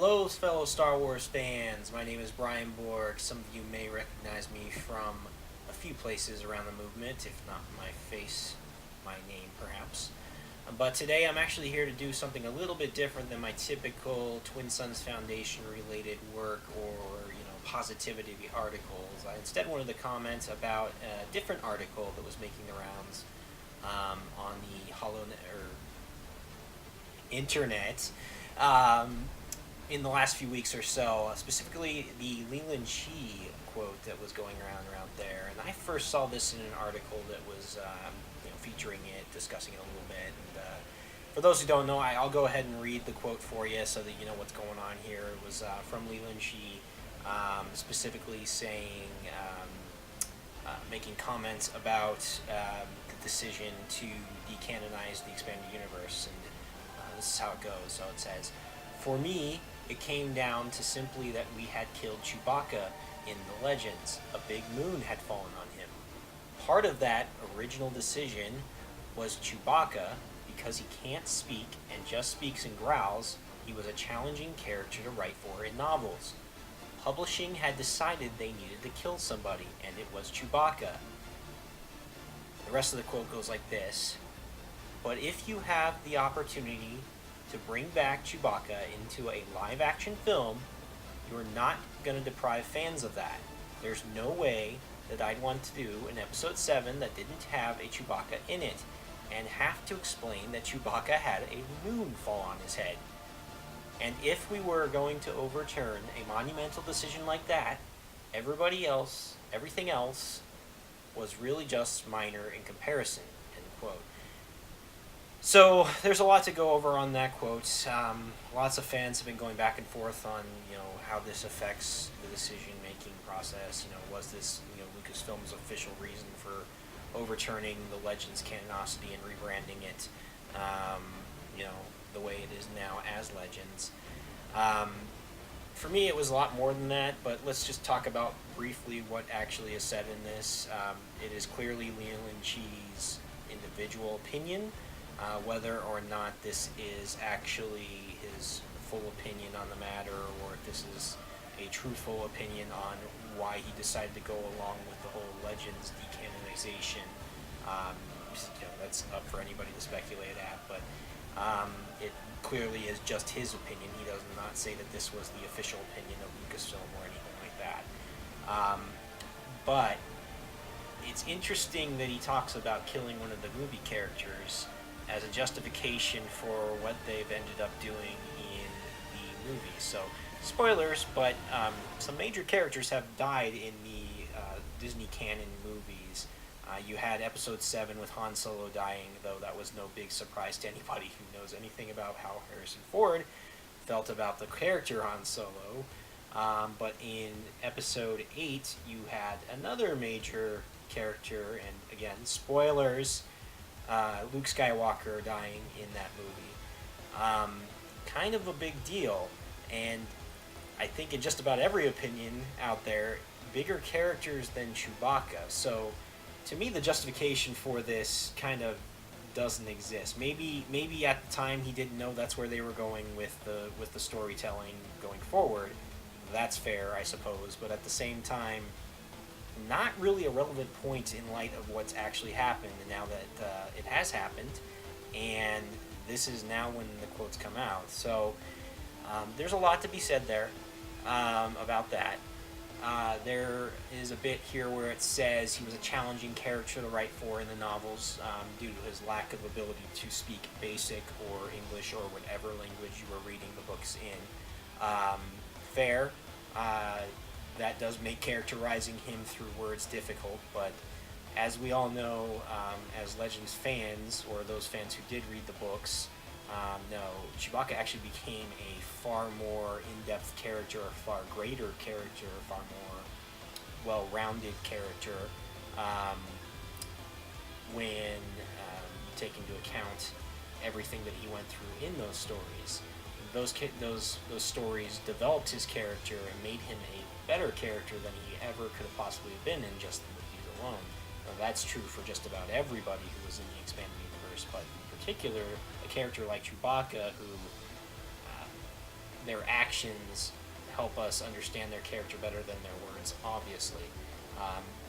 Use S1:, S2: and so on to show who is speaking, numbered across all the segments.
S1: Hello, fellow Star Wars fans. My name is Brian Borg. Some of you may recognize me from a few places around the movement, if not my face, my name perhaps. But today I'm actually here to do something a little bit different than my typical Twin Suns Foundation related work or positivity articles. I instead wanted to comment about a different article that was making the rounds on the internet. In the last few weeks or so, specifically the Leland Chee quote that was going around there. And I first saw this in an article that was featuring it, discussing it a little bit. And for those who don't know, I'll go ahead and read the quote for you so that you know what's going on here. It was from Leland Chee, specifically saying, making comments about the decision to decanonize the expanded universe. And this is how it goes. So it says, "For me, it came down to simply that we had killed Chewbacca in the Legends. A big moon had fallen on him. Part of that original decision was Chewbacca, because he can't speak and just speaks and growls, he was a challenging character to write for in novels. Publishing had decided they needed to kill somebody, and it was Chewbacca." The rest of the quote goes like this: "But if you have the opportunity to bring back Chewbacca into a live-action film, you're not going to deprive fans of that. There's no way that I'd want to do an Episode 7 that didn't have a Chewbacca in it, and have to explain that Chewbacca had a moon fall on his head. And if we were going to overturn a monumental decision like that, everything else was really just minor in comparison." End quote. So there's a lot to go over on that quote. Lots of fans have been going back and forth on how this affects the decision-making process. Was this Lucasfilm's official reason for overturning the Legends canonicity and rebranding it, the way it is now as Legends? For me, it was a lot more than that, but let's just talk about briefly what actually is said in this. It is clearly Leland Chee's individual opinion. Whether or not this is actually his full opinion on the matter, or if this is a truthful opinion on why he decided to go along with the whole Legends decanonization, that's up for anybody to speculate at, but it clearly is just his opinion. He does not say that this was the official opinion of Lucasfilm or anything like that. But it's interesting that he talks about killing one of the movie characters as a justification for what they've ended up doing in the movie. So, spoilers, but some major characters have died in the Disney canon movies. You had Episode 7 with Han Solo dying, though that was no big surprise to anybody who knows anything about how Harrison Ford felt about the character Han Solo. But in Episode 8, you had another major character, and again, spoilers, Luke Skywalker dying in that movie. Kind of a big deal, and I think in just about every opinion out there, bigger characters than Chewbacca. So, to me, the justification for this kind of doesn't exist. Maybe at the time he didn't know that's where they were going with the storytelling going forward. That's fair, I suppose, but at the same time, not really a relevant point in light of what's actually happened, and now that it has happened, and this is now when the quotes come out. So there's a lot to be said there about that. There is a bit here where it says he was a challenging character to write for in the novels due to his lack of ability to speak basic or English or whatever language you were reading the books in. Fair. That does make characterizing him through words difficult, but as we all know, as Legends fans, or those fans who did read the books, Chewbacca actually became a far more in-depth character, a far greater character, a far more well-rounded character when you take into account everything that he went through in those stories. Those stories developed his character and made him a better character than he ever could have possibly been in just the movies alone. Now, that's true for just about everybody who was in the expanded universe, but in particular, a character like Chewbacca, who their actions help us understand their character better than their words, obviously.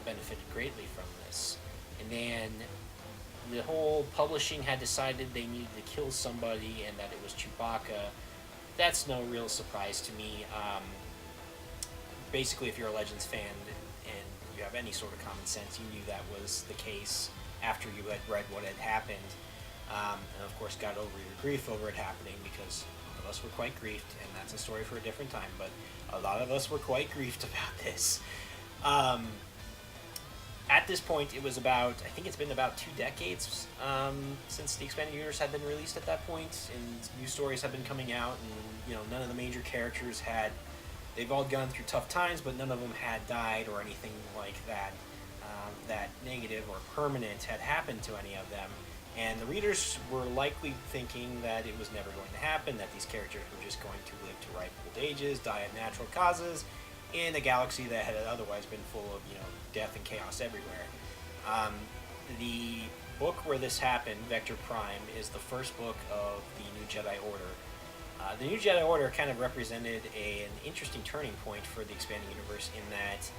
S1: Benefited greatly from this. And then the whole publishing had decided they needed to kill somebody and that it was Chewbacca. That's no real surprise to me. Basically, if you're a Legends fan and you have any sort of common sense, you knew that was the case after you had read what had happened. And of course got over your grief over it happening, because a lot of us were quite griefed, and that's a story for a different time, but a lot of us were quite griefed about this. At this point, it was about, I think it's been about 2 decades since the Expanded Universe had been released at that point, and new stories have been coming out, and none of the major characters had, they've all gone through tough times, but none of them had died or anything like that, that negative or permanent had happened to any of them. And the readers were likely thinking that it was never going to happen, that these characters were just going to live to ripe old ages, die of natural causes, in a galaxy that had otherwise been full of, death and chaos everywhere. The book where this happened, Vector Prime, is the first book of the New Jedi Order. The New Jedi Order kind of represented an interesting turning point for the Expanding Universe in that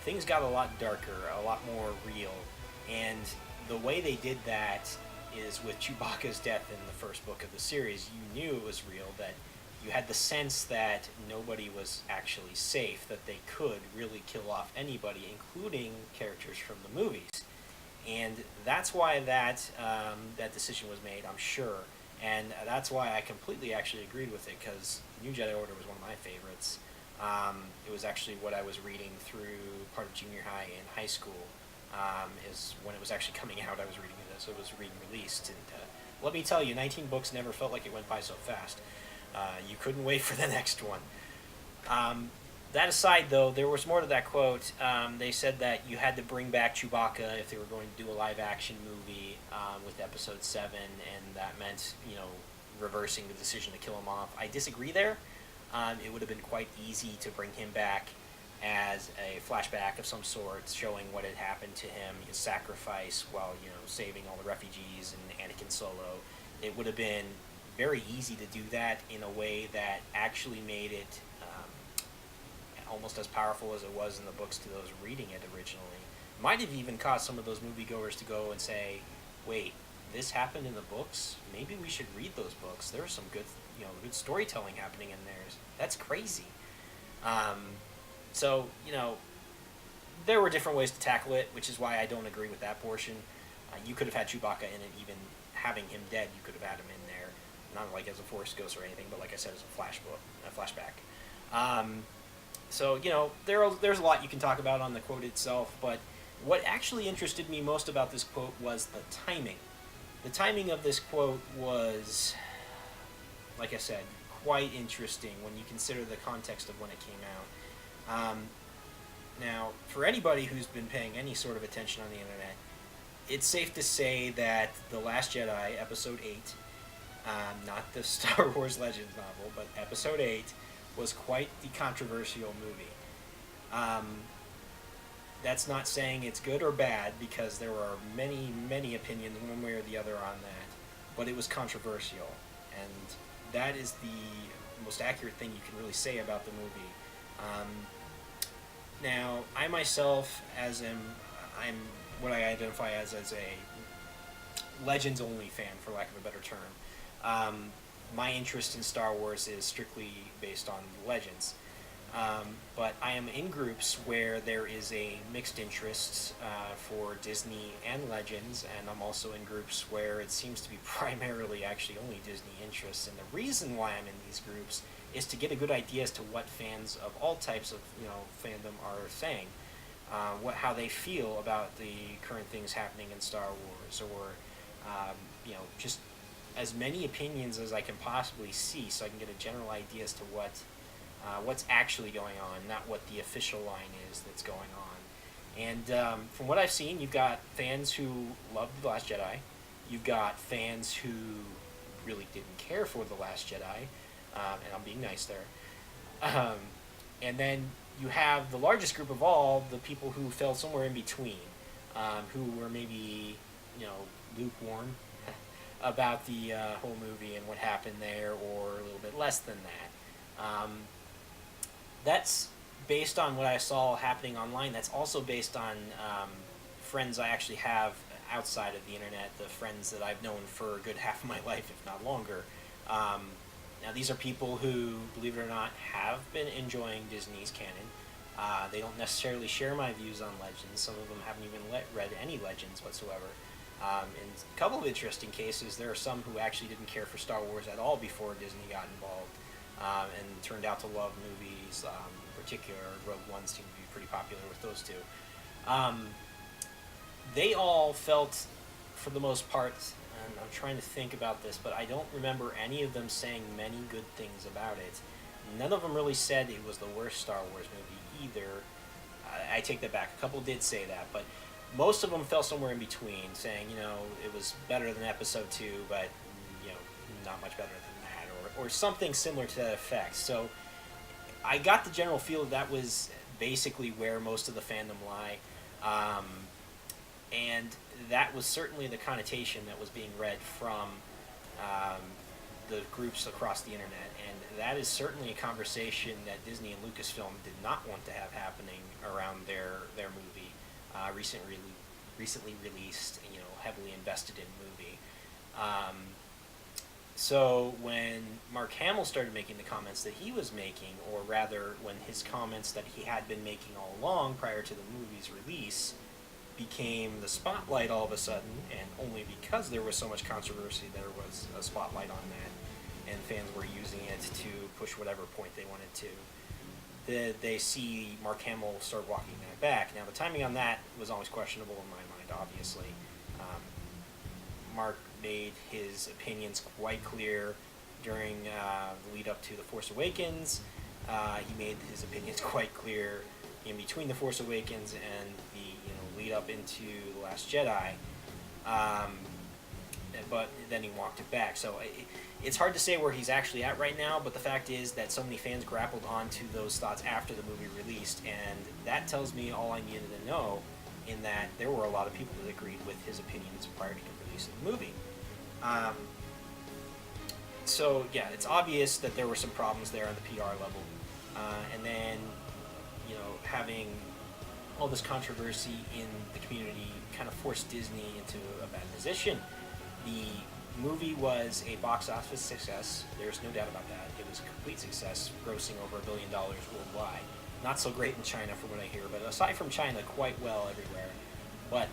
S1: things got a lot darker, a lot more real, and the way they did that is with Chewbacca's death in the first book of the series. You knew it was real, that you had the sense that nobody was actually safe, that they could really kill off anybody, including characters from the movies. And that's why that decision was made, I'm sure. And that's why I completely actually agreed with it, because New Jedi Order was one of my favorites. It was actually what I was reading through part of junior high and high school. Is when it was actually coming out. I was reading it as it was being released, and let me tell you, 19 books never felt like it went by so fast. You couldn't wait for the next one. That aside, though, there was more to that quote. They said that you had to bring back Chewbacca if they were going to do a live-action movie with Episode 7, and that meant, reversing the decision to kill him off. I disagree there. It would have been quite easy to bring him back as a flashback of some sort, showing what had happened to him, his sacrifice while, saving all the refugees and Anakin Solo. It would have been very easy to do that in a way that actually made it almost as powerful as it was in the books to those reading it originally. Might have even caused some of those moviegoers to go and say, wait, this happened in the books? Maybe we should read those books. There's some good, good storytelling happening in there. That's crazy. So, there were different ways to tackle it, which is why I don't agree with that portion. You could have had Chewbacca in it, even having him dead, you could have had him in there. Not like as a Force ghost or anything, but like I said, as a flashback. So, there's a lot you can talk about on the quote itself, but what actually interested me most about this quote was the timing. The timing of this quote was, like I said, quite interesting when you consider the context of when it came out. Now, for anybody who's been paying any sort of attention on the internet, it's safe to say that The Last Jedi, Episode 8, not the Star Wars Legends novel, but Episode 8, was quite the controversial movie. That's not saying it's good or bad, because there are many, many opinions one way or the other on that, but it was controversial, and that is the most accurate thing you can really say about the movie. Now, I myself, I'm what I identify as a Legends-only fan, for lack of a better term. My interest in Star Wars is strictly based on Legends. But I am in groups where there is a mixed interest for Disney and Legends, and I'm also in groups where it seems to be primarily actually only Disney interests. And the reason why I'm in these groups is to get a good idea as to what fans of all types of fandom are saying, how they feel about the current things happening in Star Wars, or just as many opinions as I can possibly see, so I can get a general idea as to what's actually going on, not what the official line is that's going on. And from what I've seen, you've got fans who loved The Last Jedi, you've got fans who really didn't care for The Last Jedi, and I'm being nice there. And then you have the largest group of all, the people who fell somewhere in between, who were maybe, lukewarm about the whole movie and what happened there, or a little bit less than that. Um, that's based on what I saw happening online. That's also based on friends I actually have outside of the internet, the friends that I've known for a good half of my life, if not longer. Um, Now, these are people who, believe it or not, have been enjoying Disney's canon. They don't necessarily share my views on Legends. Some of them haven't even read any Legends whatsoever. In a couple of interesting cases, there are some who actually didn't care for Star Wars at all before Disney got involved, and turned out to love movies. In particular, Rogue One seemed to be pretty popular with those two. They all felt, for the most part, and I'm trying to think about this, but I don't remember any of them saying many good things about it. None of them really said it was the worst Star Wars movie either. I take that back. A couple did say that, but most of them fell somewhere in between, saying, it was better than Episode 2, but, not much better than that, or something similar to that effect. So I got the general feel that was basically where most of the fandom lie. And that was certainly the connotation that was being read from the groups across the internet. And that is certainly a conversation that Disney and Lucasfilm did not want to have happening around their movie, recently released, heavily invested in movie. So when Mark Hamill started making the comments that he was making, or rather when his comments that he had been making all along prior to the movie's release became the spotlight all of a sudden, and only because there was so much controversy there was a spotlight on that, and fans were using it to push whatever point they wanted to, they see Mark Hamill start walking that back. Now, the timing on that was always questionable in my mind, obviously. Mark made his opinions quite clear during the lead up to The Force Awakens. He made his opinions quite clear in between The Force Awakens and the lead up into The Last Jedi, but then he walked it back. So it's hard to say where he's actually at right now, but the fact is that so many fans grappled onto those thoughts after the movie released, and that tells me all I needed to know, in that there were a lot of people that agreed with his opinions prior to the release of the movie. So yeah, it's obvious that there were some problems there on the PR level, and then having all this controversy in the community kind of forced Disney into a bad position. The movie was a box office success. There's no doubt about that. It was a complete success, grossing over $1 billion worldwide. Not so great in China from what I hear, but aside from China, quite well everywhere. But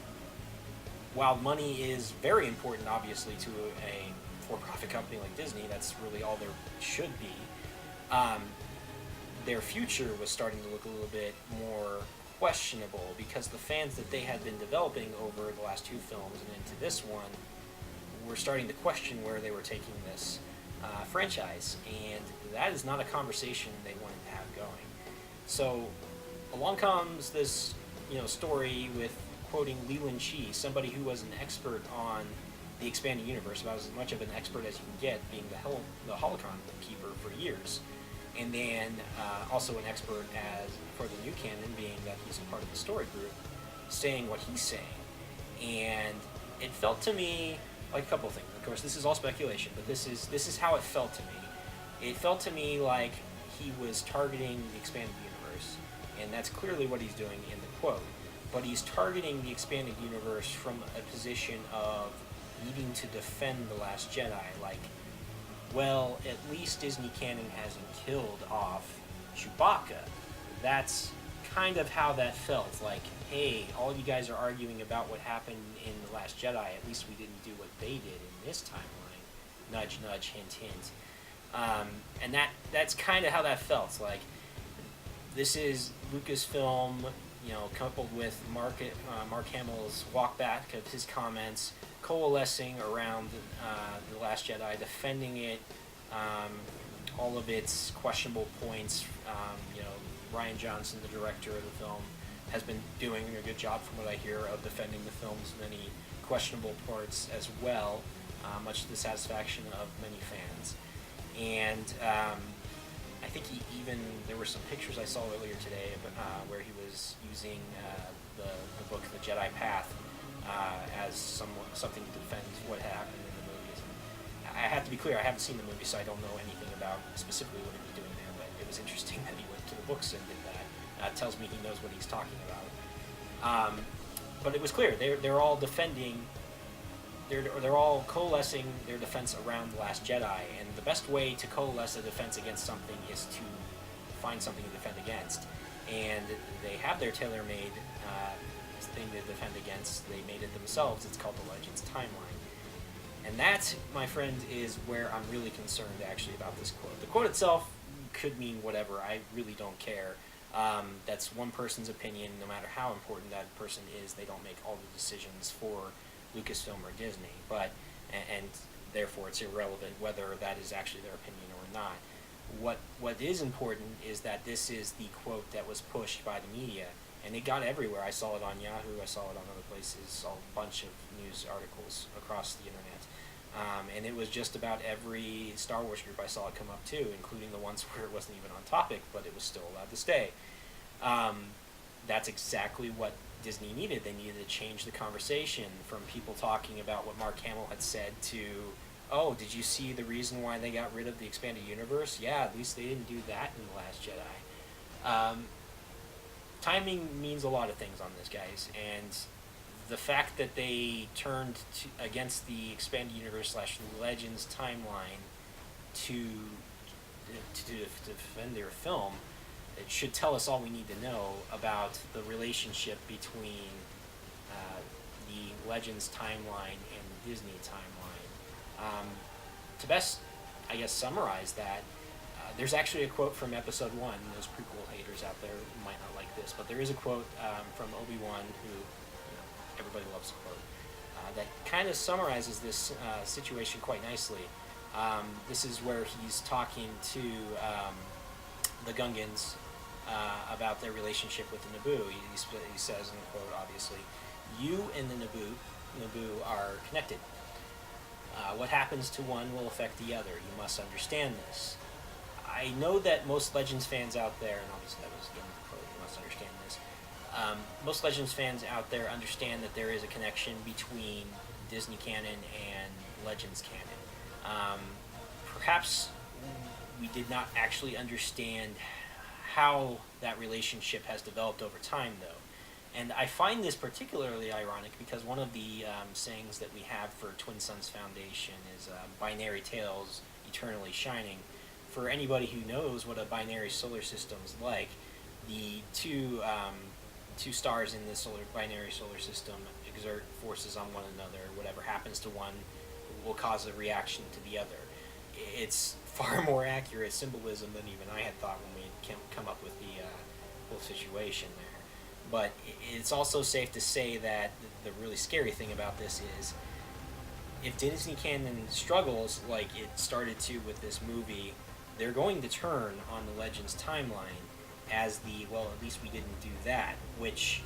S1: while money is very important, obviously, to a for-profit company like Disney, that's really all there should be, their future was starting to look a little bit more questionable, because the fans that they had been developing over the last two films and into this one were starting to question where they were taking this franchise, and that is not a conversation they wanted to have going. So along comes this story with quoting Leland Chee, somebody who was an expert on the expanding universe, about as much of an expert as you can get, being the Holocron keeper for years. And then also an expert for the new canon, being that he's a part of the story group, saying what he's saying. And it felt to me like a couple of things. Of course, this is all speculation, but this is how it felt to me. It felt to me like he was targeting the expanded universe, and that's clearly what he's doing in the quote. But he's targeting the expanded universe from a position of needing to defend The Last Jedi, like, well, at least Disney canon hasn't killed off Chewbacca. That's kind of how that felt. Like, hey, all you guys are arguing about what happened in The Last Jedi. At least we didn't do what they did in this timeline. Nudge, nudge, hint, hint. And that's kind of how that felt. Like, this is Lucasfilm, coupled with Mark Hamill's walk back of his comments, coalescing around The Last Jedi, defending it, all of its questionable points. Rian Johnson, the director of the film, has been doing a good job, from what I hear, of defending the film's many questionable parts as well, much to the satisfaction of many fans. And I think there were some pictures I saw earlier today where he was using the book The Jedi Path as something to defend what happened in the movies. And I have to be clear, I haven't seen the movie, so I don't know anything about specifically what he was doing there, but it was interesting that he went to the books and did that. Tells me he knows what he's talking about. But it was clear they're all defending. They're all coalescing their defense around the Last Jedi, and the best way to coalesce a defense against something is to find something to defend against. And they have their tailor-made thing to defend against. They made it themselves. It's called the Legends timeline. And that, my friend, is where I'm really concerned actually about this quote. The quote itself could mean whatever. I really don't care. That's one person's opinion. No matter how important that person is, they don't make all the decisions for Lucasfilm or Disney. And therefore it's irrelevant whether that is actually their opinion or not. What is important is that this is the quote that was pushed by the media, and it got everywhere. I saw it on Yahoo, I saw it on other places, saw a bunch of news articles across the internet. And it was just about every Star Wars group I saw it come up too, including the ones where it wasn't even on topic, but it was still allowed to stay. That's exactly what Disney needed. They needed to change the conversation from people talking about what Mark Hamill had said to, oh, did you see the reason why they got rid of the expanded universe? Yeah, at least they didn't do that in The Last Jedi. Timing means a lot of things on this, guys, and the fact that they turned against the expanded universe / Legends timeline to defend their film, it should tell us all we need to know about the relationship between the Legends timeline and the Disney timeline. To best, I guess, summarize that, there's actually a quote from Episode 1. Those prequel haters out there might not like this, but there is a quote from Obi-Wan, who everybody loves a quote, that kind of summarizes this situation quite nicely. This is where he's talking to the Gungans about their relationship with the Naboo. He says in the quote, obviously, you and the Naboo are connected. What happens to one will affect the other. You must understand this. I know that most Legends fans out there, and obviously that was again the quote, you must understand this. Most Legends fans out there understand that there is a connection between Disney canon and Legends canon. Perhaps we did not actually understand how that relationship has developed over time, though. And I find this particularly ironic because one of the sayings that we have for Twin Suns Foundation is binary tales eternally shining. For anybody who knows what a binary solar system is like, the two stars in the binary solar system exert forces on one another. Whatever happens to one will cause a reaction to the other. It's far more accurate symbolism than even I had thought when we come up with the whole situation there. But it's also safe to say that the really scary thing about this is, if Disney canon struggles like it started to with this movie, they're going to turn on the Legends timeline as well, at least we didn't do that, which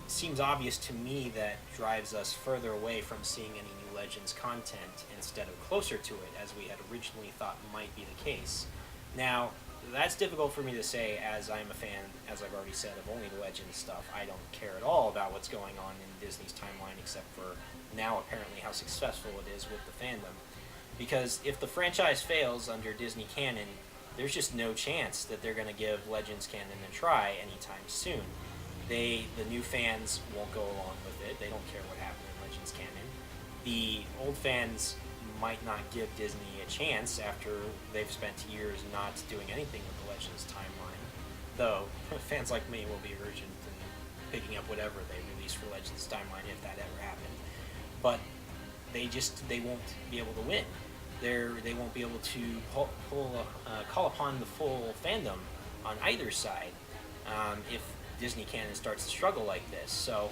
S1: seems obvious to me that drives us further away from seeing any new Legends content instead of closer to it, as we had originally thought might be the case. Now, that's difficult for me to say, as I'm a fan, as I've already said, of only the Legends stuff. I don't care at all about what's going on in Disney's timeline, except for now apparently how successful it is with the fandom. Because if the franchise fails under Disney canon, there's just no chance that they're going to give Legends canon a try anytime soon. The new fans won't go along with it. They don't care what happened in Legends canon. The old fans might not give Disney a chance after they've spent years not doing anything with the Legends timeline. Though, fans like me will be urgent in picking up whatever they release for Legends timeline if that ever happened. But they won't be able to win. They won't be able to call upon the full fandom on either side if Disney canon starts to struggle like this. So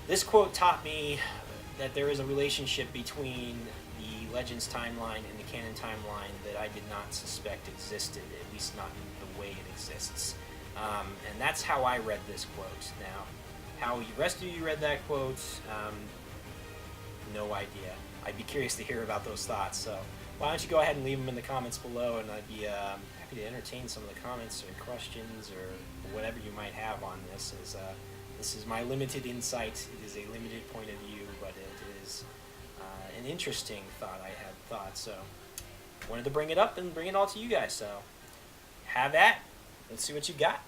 S1: this quote taught me that there is a relationship between the Legends timeline and the canon timeline that I did not suspect existed, at least not in the way it exists. And that's how I read this quote. Now, how the rest of you read that quote, no idea. I'd be curious to hear about those thoughts. So why don't you go ahead and leave them in the comments below, and I'd be happy to entertain some of the comments or questions or whatever you might have on this. This is my limited insight. It is a limited point of view, but it is an interesting thought I had thought. So wanted to bring it up and bring it all to you guys. So Have at. Let's see what you got.